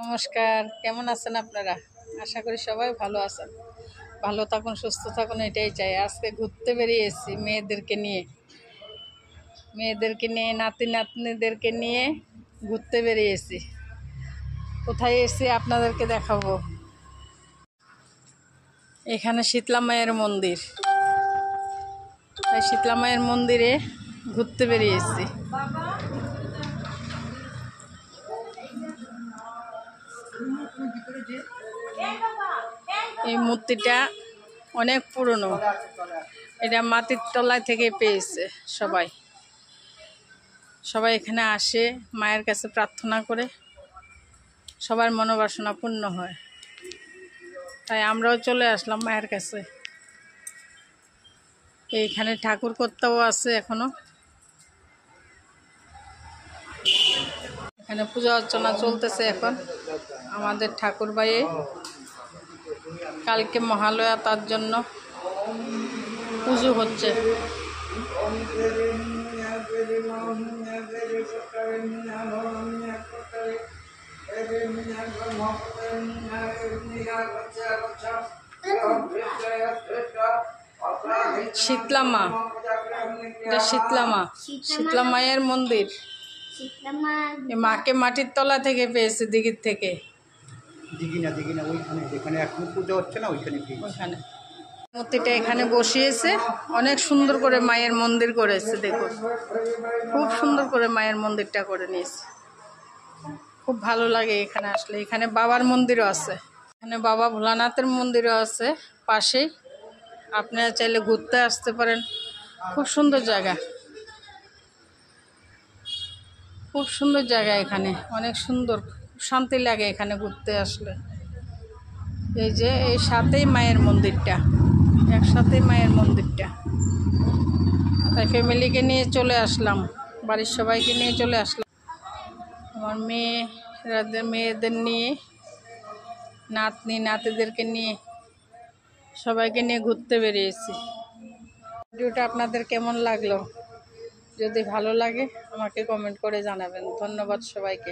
নমস্কার, কেমন আছেন আপনারা? আশা করি সবাই ভালো আছেন। ভালো থাকুন, সুস্থ থাকুন, এটাই চাই। আজকে ঘুরতে বেরিয়েছি মেয়েদেরকে নিয়ে নাতি নাতনিদেরকে নিয়ে ঘুরতে বেরিয়েছি। কোথায় এসে আপনাদেরকে দেখাবো। এখানে শীতলা মায়ের মন্দির, তাই শীতলা মায়ের মন্দিরে ঘুরতে বেরিয়েছি। এই মূর্তিটা অনেক পুরনো, এটা মাটির তলায় থেকে পেয়েছে সবাই এখানে আসে, মায়ের কাছে প্রার্থনা করে, সবার মনোবাসনা পূর্ণ হয়। তাই আমরাও চলে আসলাম মায়ের কাছে। এইখানে ঠাকুর কর্তাও আছে এখনো। এখানে পূজা অর্চনা চলতেছে এখন। আমাদের ঠাকুর ভাইয়ে কালকে মহালয়া, তার জন্য পুজো হচ্ছে। শীতলা মা, এটা শীতলা মায়ের মন্দির। মাকে মাটির তলা থেকে পেয়েছে, দিঘির থেকে। ওইখানে মূর্তিটা এখানে বসিয়েছে, অনেক সুন্দর করে মায়ের মন্দির করেছে। দেখুন, খুব সুন্দর করে মায়ের মন্দিরটা করে নিয়েছে। খুব ভালো লাগে এখানে আসলে। এখানে বাবার মন্দিরও আছে, এখানে বাবা ভোলানাথের মন্দিরও আছে পাশেই। আপনারা চাইলে ঘুরতে আসতে পারেন। খুব সুন্দর জায়গা, খুব সুন্দর জায়গা। এখানে অনেক সুন্দর, শান্তি লাগে এখানে ঘুরতে আসলে। এই যে এই সাথেই মায়ের মন্দিরটা, একসাথেই মায়ের মন্দিরটা। তাই ফ্যামিলিকে নিয়ে চলে আসলাম, বাড়ির সবাইকে নিয়ে চলে আসলাম। আমার মেয়েদের নিয়ে, নাতনি নাতিদেরকে নিয়ে, সবাইকে নিয়ে ঘুরতে বেরিয়েছি। ভিডিওটা আপনাদের কেমন লাগলো? যদি ভালো লাগে আমাকে কমেন্ট করে জানাবেন। ধন্যবাদ সবাইকে।